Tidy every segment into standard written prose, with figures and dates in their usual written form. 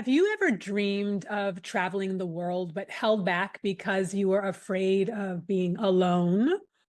Have you ever dreamed of traveling the world but held back because you were afraid of being alone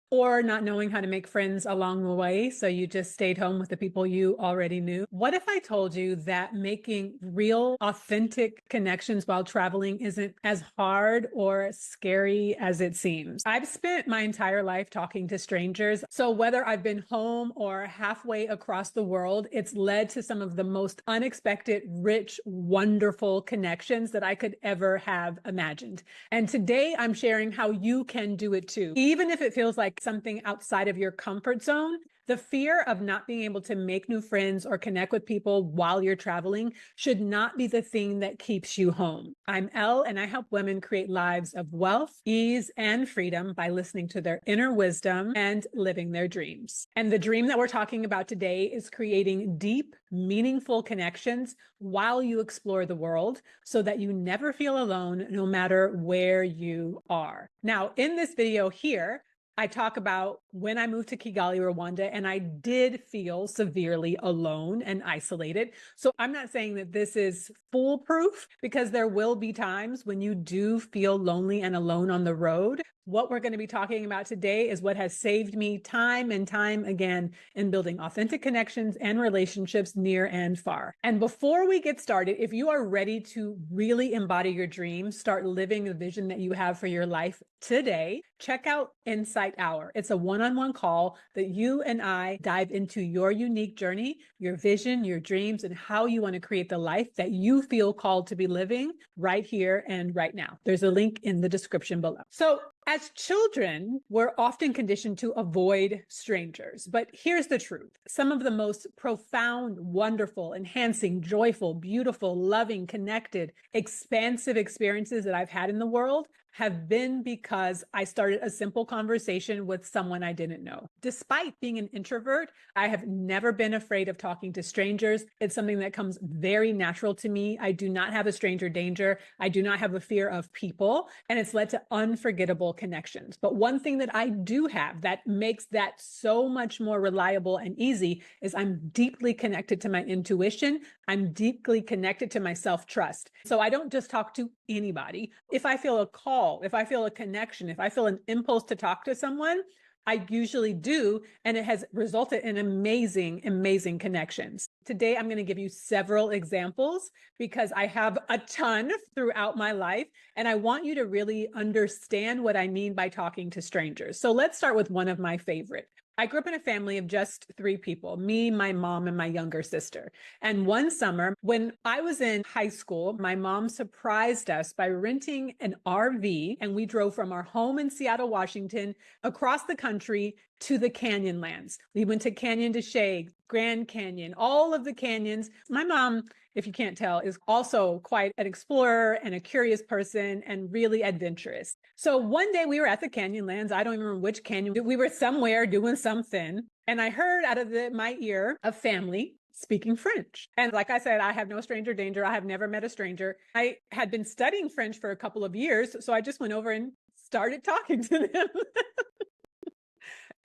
or not knowing how to make friends along the way? So you just stayed home with the people you already knew. What if I told you that making real, authentic connections while traveling isn't as hard or scary as it seems? I've spent my entire life talking to strangers. So whether I've been home or halfway across the world, it's led to some of the most unexpected, rich, wonderful connections that I could ever have imagined. And today I'm sharing how you can do it too. Even if it feels like something outside of your comfort zone, the fear of not being able to make new friends or connect with people while you're traveling should not be the thing that keeps you home. I'm Elle, and I help women create lives of wealth, ease, and freedom by listening to their inner wisdom and living their dreams. And the dream that we're talking about today is creating deep, meaningful connections while you explore the world so that you never feel alone no matter where you are. Now, in this video here, I talk about when I moved to Kigali, Rwanda, and I did feel severely alone and isolated. So I'm not saying that this is foolproof because there will be times when you do feel lonely and alone on the road. What we're going to be talking about today is what has saved me time and time again in building authentic connections and relationships near and far. And before we get started, if you are ready to really embody your dreams, start living the vision that you have for your life today, check out Insight Hour. It's a one-on-one call that you and I dive into your unique journey, your vision, your dreams, and how you want to create the life that you feel called to be living right here and right now. There's a link in the description below. So as children, we're often conditioned to avoid strangers, but here's the truth. Some of the most profound, wonderful, enhancing, joyful, beautiful, loving, connected, expansive experiences that I've had in the world have been because I started a simple conversation with someone I didn't know. Despite being an introvert, I have never been afraid of talking to strangers. It's something that comes very natural to me. I do not have a stranger danger. I do not have a fear of people, and it's led to unforgettable connections. But one thing that I do have that makes that so much more reliable and easy is I'm deeply connected to my intuition. I'm deeply connected to my self-trust. So I don't just talk to anybody. If I feel a call, if I feel a connection, if I feel an impulse to talk to someone, I usually do, and it has resulted in amazing, amazing connections. Today, I'm going to give you several examples because I have a ton throughout my life, and I want you to really understand what I mean by talking to strangers. So let's start with one of my favorite. I grew up in a family of just 3 people, me, my mom, and my younger sister. And one summer, when I was in high school, my mom surprised us by renting an RV, and we drove from our home in Seattle, Washington, across the country to the Canyonlands. We went to Canyon de Chelly, Grand Canyon, all of the canyons. My mom, if you can't tell, is also quite an explorer and a curious person and really adventurous. So one day we were at the Canyonlands. I don't even remember which canyon. We were somewhere doing something. And I heard out of my ear a family speaking French. And like I said, I have no stranger danger. I have never met a stranger. I had been studying French for a couple of years. So I just went over and started talking to them.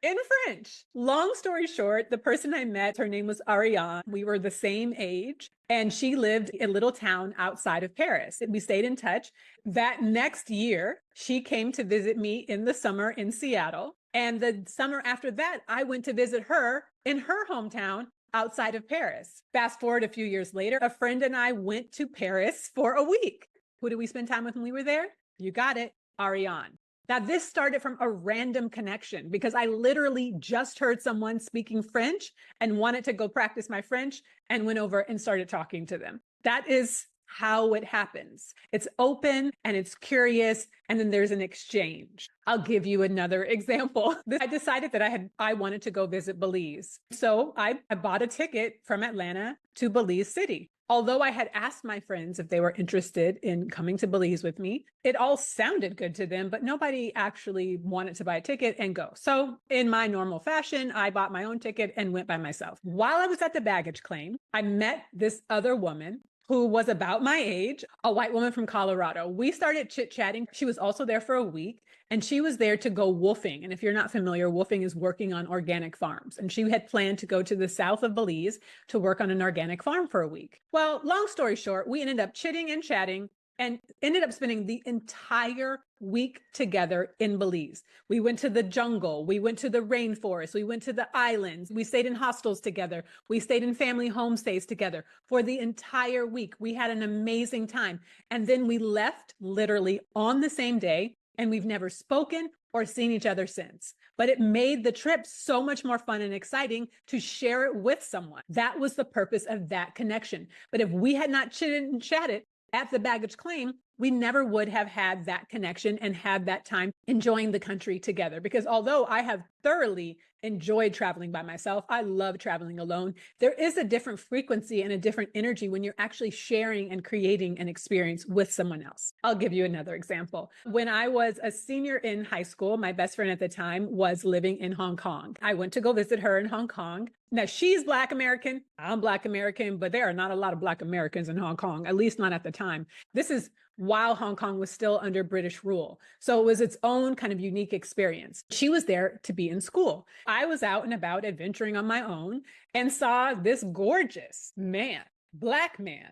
In French. Long story short, the person I met, her name was Ariane. We were the same age, and she lived in a little town outside of Paris. We stayed in touch. That next year, she came to visit me in the summer in Seattle. And the summer after that, I went to visit her in her hometown outside of Paris. Fast forward a few years later, a friend and I went to Paris for a week. Who did we spend time with when we were there? You got it, Ariane. Now, this started from a random connection because I literally just heard someone speaking French and wanted to go practice my French and went over and started talking to them. That is how it happens. It's open and it's curious, and then there's an exchange. I'll give you another example. I decided that I wanted to go visit Belize. So I bought a ticket from Atlanta to Belize City. Although I had asked my friends if they were interested in coming to Belize with me, it all sounded good to them, but nobody actually wanted to buy a ticket and go. So in my normal fashion, I bought my own ticket and went by myself. While I was at the baggage claim, I met this other woman who was about my age, a white woman from Colorado. We started chit-chatting. She was also there for a week, and she was there to go wolfing. And if you're not familiar, wolfing is working on organic farms. And she had planned to go to the south of Belize to work on an organic farm for a week. Well, long story short, we ended up chitting and chatting and ended up spending the entire week together in Belize. We went to the jungle, we went to the rainforest, we went to the islands, we stayed in hostels together, we stayed in family homestays together for the entire week. We had an amazing time. And then we left literally on the same day, and we've never spoken or seen each other since. But it made the trip so much more fun and exciting to share it with someone. That was the purpose of that connection. But if we had not chitted and chatted at the baggage claim, we never would have had that connection and had that time enjoying the country together. Because although I have thoroughly enjoyed traveling by myself, I love traveling alone. There is a different frequency and a different energy when you're actually sharing and creating an experience with someone else. I'll give you another example. When I was a senior in high school, my best friend at the time was living in Hong Kong. I went to go visit her in Hong Kong. Now, she's Black American, I'm Black American, but there are not a lot of Black Americans in Hong Kong, at least not at the time. This is while Hong Kong was still under British rule. So it was its own kind of unique experience. She was there to be in school. I was out and about adventuring on my own and saw this gorgeous man, Black man,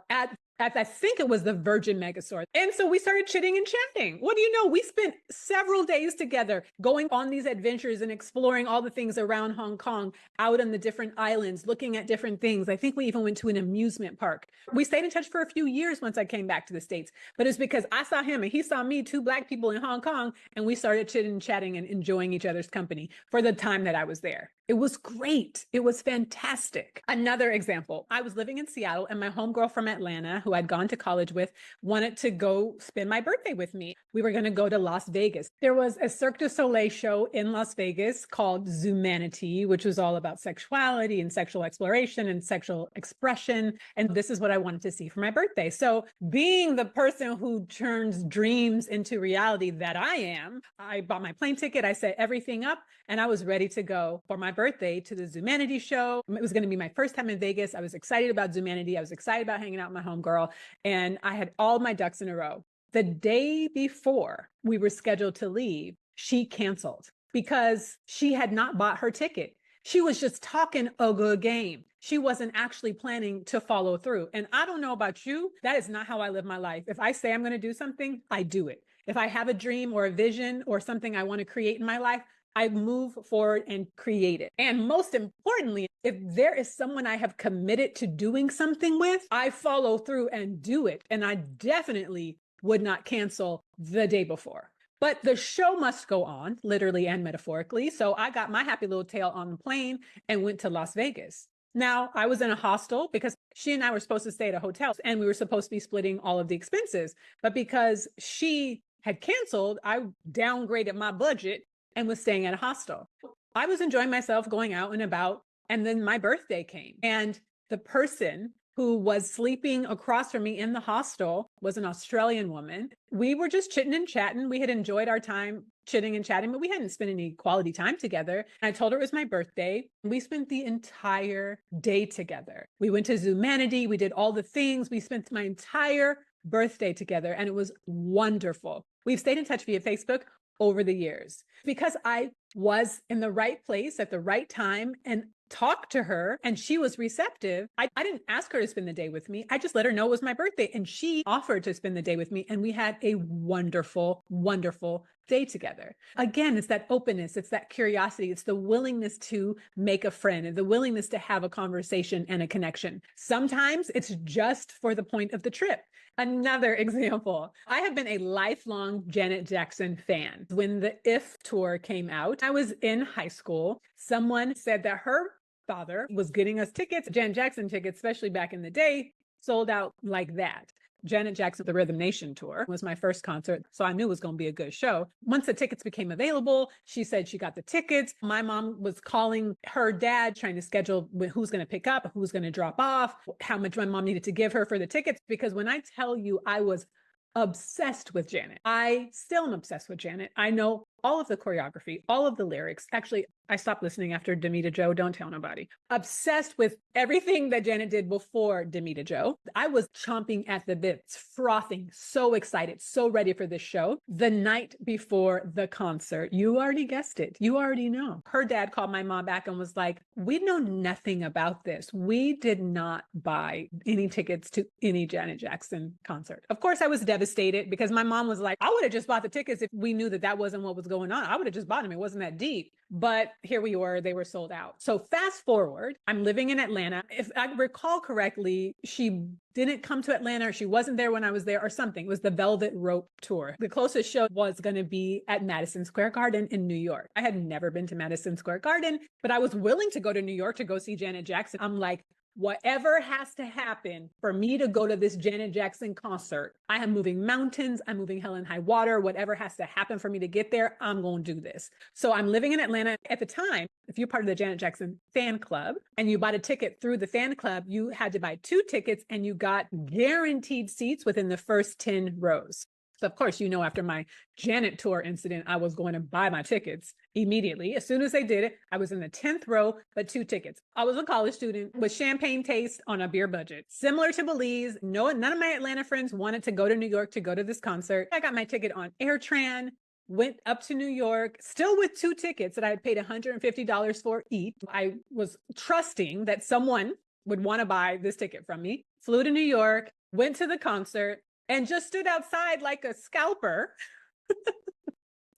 at I think it was the Virgin Megastore. And so we started chitting and chatting. What do you know? We spent several days together going on these adventures and exploring all the things around Hong Kong, out on the different islands, looking at different things. I think we even went to an amusement park. We stayed in touch for a few years once I came back to the States, but it's because I saw him and he saw me, two Black people in Hong Kong, and we started chitting and chatting and enjoying each other's company for the time that I was there. It was great. It was fantastic. Another example, I was living in Seattle and my homegirl from Atlanta, who I'd gone to college with, wanted to go spend my birthday with me. We were going to go to Las Vegas. There was a Cirque du Soleil show in Las Vegas called Zoomanity, which was all about sexuality and sexual exploration and sexual expression. And this is what I wanted to see for my birthday. So being the person who turns dreams into reality that I am, I bought my plane ticket, I set everything up, and I was ready to go for my birthday to the Zoomanity show. It was going to be my first time in Vegas. I was excited about Zoomanity. I was excited about hanging out with my homegirl, and I had all my ducks in a row. The day before we were scheduled to leave, she canceled because she had not bought her ticket. She was just talking a good game. She wasn't actually planning to follow through. And I don't know about you, that is not how I live my life. If I say I'm going to do something, I do it. If I have a dream or a vision or something I want to create in my life, I move forward and create it. And most importantly, if there is someone I have committed to doing something with, I follow through and do it. And I definitely would not cancel the day before. But the show must go on, literally and metaphorically. So I got my happy little tail on the plane and went to Las Vegas. Now, I was in a hostel because she and I were supposed to stay at a hotel and we were supposed to be splitting all of the expenses. But because she had canceled, I downgraded my budget and was staying at a hostel. I was enjoying myself going out and about, and then my birthday came. And the person who was sleeping across from me in the hostel was an Australian woman. We were just chitting and chatting. We had enjoyed our time chitting and chatting, but we hadn't spent any quality time together. And I told her it was my birthday. We spent the entire day together. We went to Zoomanity. We did all the things. We spent my entire birthday together, and it was wonderful. We've stayed in touch via Facebook over the years because I was in the right place at the right time and talked to her and she was receptive. I didn't ask her to spend the day with me. I just let her know it was my birthday and she offered to spend the day with me. And we had a wonderful, wonderful day together. Again, it's that openness. It's that curiosity. It's the willingness to make a friend and the willingness to have a conversation and a connection. Sometimes it's just for the point of the trip. Another example, I have been a lifelong Janet Jackson fan. When the If tour came out, I was in high school. Someone said that her father was getting us tickets, Janet Jackson tickets, especially back in the day, sold out like that. Janet Jackson, the Rhythm Nation tour was my first concert, so I knew it was going to be a good show. Once the tickets became available, she said she got the tickets. My mom was calling her dad, trying to schedule who's going to pick up, who's going to drop off, how much my mom needed to give her for the tickets. Because when I tell you I was obsessed with Janet, I still am obsessed with Janet. I know all of the choreography, all of the lyrics. Actually, I stopped listening after Demita Joe. Don't tell nobody. Obsessed with everything that Janet did before Demita Joe. I was chomping at the bits, frothing, so excited, so ready for this show. The night before the concert, you already guessed it. You already know. Her dad called my mom back and was like, we know nothing about this. We did not buy any tickets to any Janet Jackson concert. Of course, I was devastated because my mom was like, I would have just bought the tickets if we knew that that wasn't what was going on. I would have just bought them. It wasn't that deep. But here we were, they were sold out. So fast forward, I'm living in Atlanta. If I recall correctly, she didn't come to Atlanta, or she wasn't there when I was there or something. It was the Velvet Rope Tour. The closest show was going to be at Madison Square Garden in New York. I had never been to Madison Square Garden, but I was willing to go to New York to go see Janet Jackson. I'm like, whatever has to happen for me to go to this Janet Jackson concert, I am moving mountains, I'm moving hell and high water, whatever has to happen for me to get there, I'm going to do this. So I'm living in Atlanta. At the time, if you're part of the Janet Jackson fan club and you bought a ticket through the fan club, you had to buy 2 tickets and you got guaranteed seats within the first 10 rows. So of course, you know, after my Janet tour incident, I was going to buy my tickets immediately. As soon as they did it, I was in the 10th row, but 2 tickets. I was a college student with champagne taste on a beer budget. Similar to Belize, none of my Atlanta friends wanted to go to New York to go to this concert. I got my ticket on AirTran, went up to New York, still with 2 tickets that I had paid $150 for each. I was trusting that someone would want to buy this ticket from me. Flew to New York, went to the concert, and just stood outside like a scalper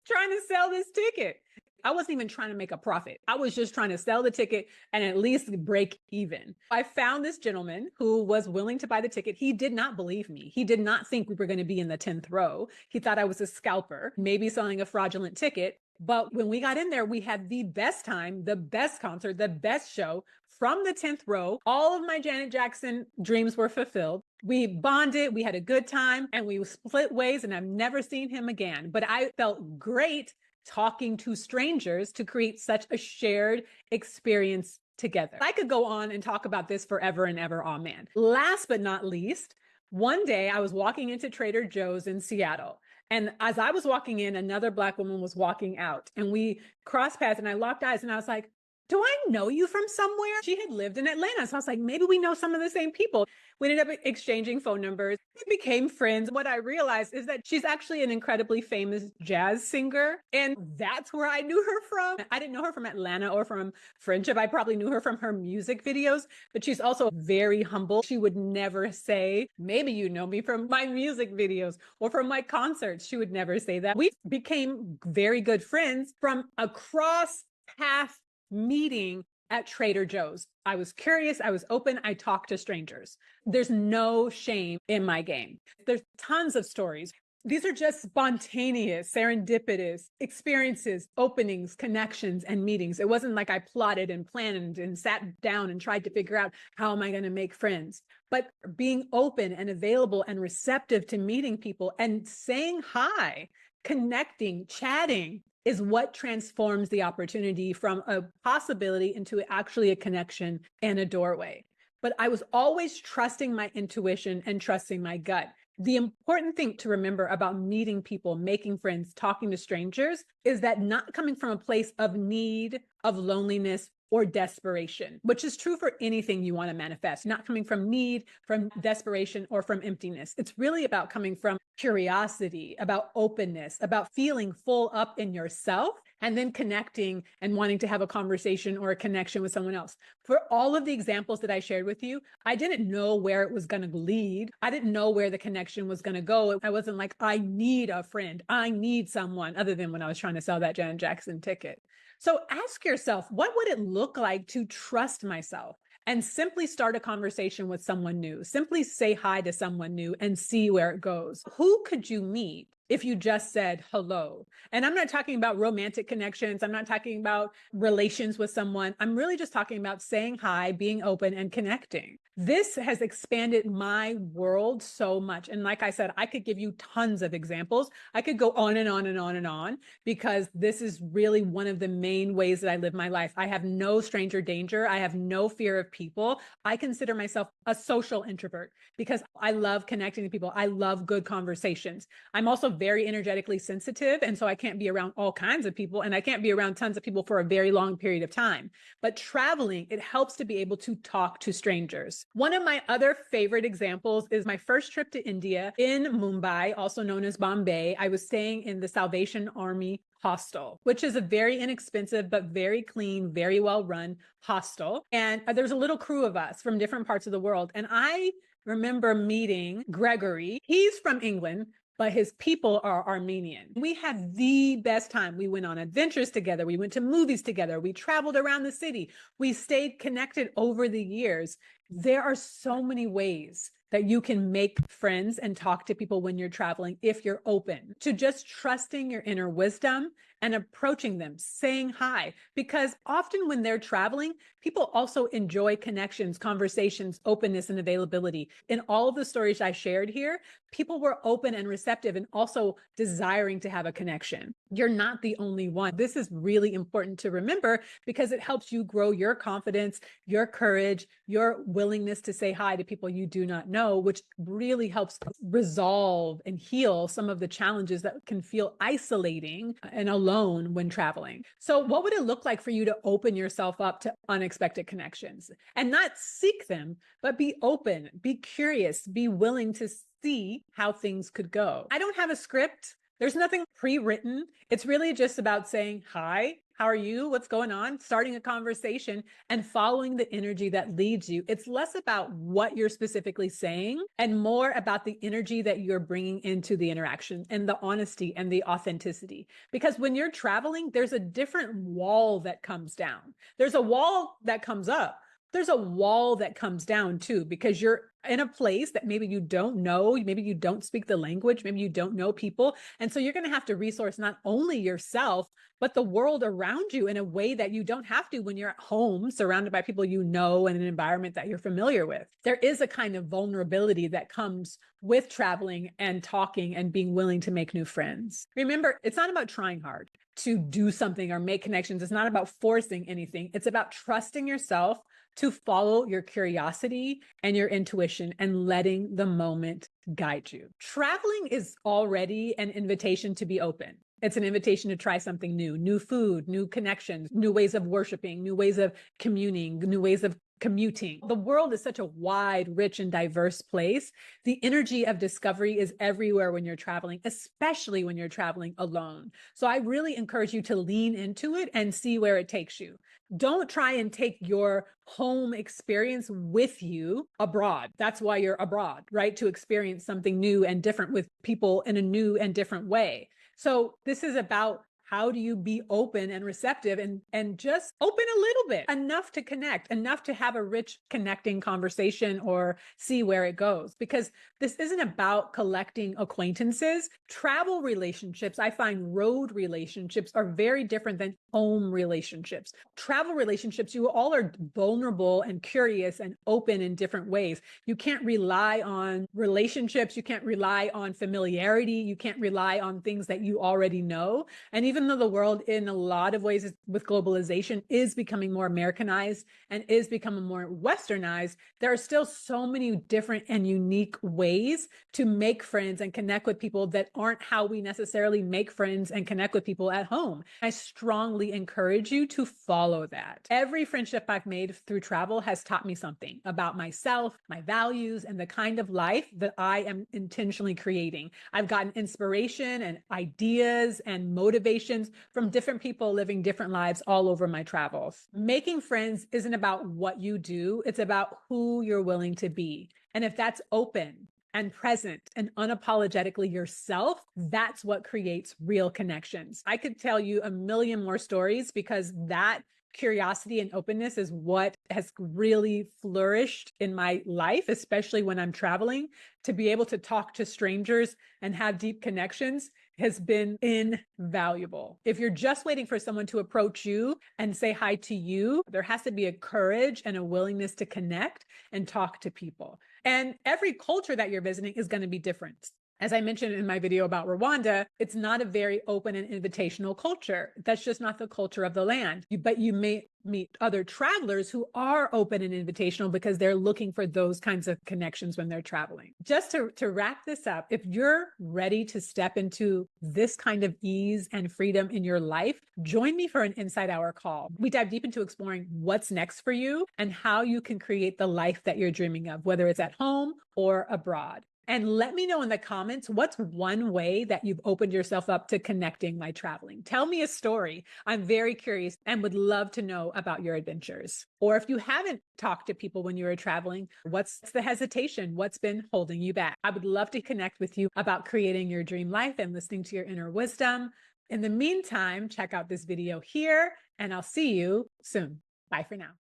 trying to sell this ticket. I wasn't even trying to make a profit. I was just trying to sell the ticket and at least break even. I found this gentleman who was willing to buy the ticket. He did not believe me. He did not think we were going to be in the 10th row. He thought I was a scalper, maybe selling a fraudulent ticket. But when we got in there, we had the best time, the best concert, the best show from the 10th row. All of my Janet Jackson dreams were fulfilled. We bonded, we had a good time, and we split ways, and I've never seen him again. But I felt great talking to strangers to create such a shared experience together. I could go on and talk about this forever and ever. Oh man. Last but not least, one day I was walking into Trader Joe's in Seattle. And as I was walking in, another Black woman was walking out, and we crossed paths and I locked eyes and I was like, do I know you from somewhere? She had lived in Atlanta. So I was like, maybe we know some of the same people. We ended up exchanging phone numbers. We became friends. What I realized is that she's actually an incredibly famous jazz singer. And that's where I knew her from. I didn't know her from Atlanta or from friendship. I probably knew her from her music videos, but she's also very humble. She would never say, maybe you know me from my music videos or from my concerts. She would never say that. We became very good friends from across path meeting at Trader Joe's. I was curious, I was open, I talked to strangers. There's no shame in my game. There's tons of stories. These are just spontaneous, serendipitous experiences, openings, connections, and meetings. It wasn't like I plotted and planned and sat down and tried to figure out how am I going to make friends. But being open and available and receptive to meeting people and saying hi, connecting, chatting, is what transforms the opportunity from a possibility into actually a connection and a doorway. But I was always trusting my intuition and trusting my gut. The important thing to remember about meeting people, making friends, talking to strangers is that not coming from a place of need, of loneliness, or desperation, which is true for anything you want to manifest, not coming from need, from desperation, or from emptiness. It's really about coming from curiosity, about openness, about feeling full up in yourself, and then connecting and wanting to have a conversation or a connection with someone else. For all of the examples that I shared with you, I didn't know where it was going to lead. I didn't know where the connection was going to go. I wasn't like, I need a friend. I need someone, other than when I was trying to sell that Janet Jackson ticket. So ask yourself, what would it look like to trust myself and simply start a conversation with someone new? Simply say hi to someone new and see where it goes. Who could you meet if you just said hello? And I'm not talking about romantic connections. I'm not talking about relations with someone. I'm really just talking about saying hi, being open, and connecting. This has expanded my world so much. And like I said, I could give you tons of examples. I could go on and on and on and on, because this is really one of the main ways that I live my life. I have no stranger danger. I have no fear of people. I consider myself a social introvert because I love connecting to people. I love good conversations. I'm also very energetically sensitive. And so I can't be around all kinds of people, and I can't be around tons of people for a very long period of time. But traveling, it helps to be able to talk to strangers. One of my other favorite examples is my first trip to India in Mumbai, also known as Bombay. I was staying in the Salvation Army hostel, which is a very inexpensive, but very clean, very well run hostel. And there's a little crew of us from different parts of the world. And I remember meeting Gregory. He's from England, but his people are Armenian. We had the best time. We went on adventures together. We went to movies together. We traveled around the city. We stayed connected over the years. There are so many ways that you can make friends and talk to people when you're traveling if you're open to just trusting your inner wisdom and approaching them, saying hi. Because often when they're traveling, people also enjoy connections, conversations, openness, and availability. In all of the stories I shared here, people were open and receptive and also desiring to have a connection. You're not the only one. This is really important to remember because it helps you grow your confidence, your courage, your willingness to say hi to people you do not know, which really helps resolve and heal some of the challenges that can feel isolating and alone when traveling. So what would it look like for you to open yourself up to unexpected connections and not seek them, but be open, be curious, be willing to see how things could go? I don't have a script. There's nothing pre-written. It's really just about saying, hi, how are you? What's going on? Starting a conversation and following the energy that leads you. It's less about what you're specifically saying and more about the energy that you're bringing into the interaction and the honesty and the authenticity. Because when you're traveling, there's a different wall that comes down. There's a wall that comes up. There's a wall that comes down too, because you're in a place that maybe you don't know, maybe you don't speak the language, maybe you don't know people. And so you're going to have to resource not only yourself, but the world around you in a way that you don't have to when you're at home, surrounded by people you know and an environment that you're familiar with. There is a kind of vulnerability that comes with traveling and talking and being willing to make new friends. Remember, it's not about trying hard to do something or make connections. It's not about forcing anything. It's about trusting yourself to follow your curiosity and your intuition and letting the moment guide you. Traveling is already an invitation to be open. It's an invitation to try something new food, new connections, new ways of worshiping, new ways of communing, new ways of commuting. The world is such a wide, rich, and diverse place. The energy of discovery is everywhere when you're traveling, especially when you're traveling alone. So I really encourage you to lean into it and see where it takes you. Don't try and take your home experience with you abroad. That's why you're abroad, right? To experience something new and different with people in a new and different way. So this is about how do you be open and receptive and just open a little bit, enough to connect, enough to have a rich connecting conversation or see where it goes. Because this isn't about collecting acquaintances. Travel relationships, I find road relationships are very different than home relationships. Travel relationships, you all are vulnerable and curious and open in different ways. You can't rely on relationships. You can't rely on familiarity. You can't rely on things that you already know. And even though the world in a lot of ways with globalization is becoming more Americanized and is becoming more Westernized, there are still so many different and unique ways to make friends and connect with people that aren't how we necessarily make friends and connect with people at home. I strongly encourage you to follow that. Every friendship I've made through travel has taught me something about myself, my values, and the kind of life that I am intentionally creating. I've gotten inspiration and ideas and motivation from different people living different lives all over my travels. Making friends isn't about what you do, it's about who you're willing to be. And if that's open and present and unapologetically yourself, that's what creates real connections. I could tell you a million more stories because that curiosity and openness is what has really flourished in my life, especially when I'm traveling. To be able to talk to strangers and have deep connections has been invaluable. If you're just waiting for someone to approach you and say hi to you, there has to be a courage and a willingness to connect and talk to people. And every culture that you're visiting is going to be different. As I mentioned in my video about Rwanda, it's not a very open and invitational culture. That's just not the culture of the land. But you may meet other travelers who are open and invitational because they're looking for those kinds of connections when they're traveling. Just to wrap this up, if you're ready to step into this kind of ease and freedom in your life, join me for an Inside Hour call. We dive deep into exploring what's next for you and how you can create the life that you're dreaming of, whether it's at home or abroad. And let me know in the comments, what's one way that you've opened yourself up to connecting by traveling? Tell me a story. I'm very curious and would love to know about your adventures. Or if you haven't talked to people when you were traveling, what's the hesitation? What's been holding you back? I would love to connect with you about creating your dream life and listening to your inner wisdom. In the meantime, check out this video here, and I'll see you soon. Bye for now.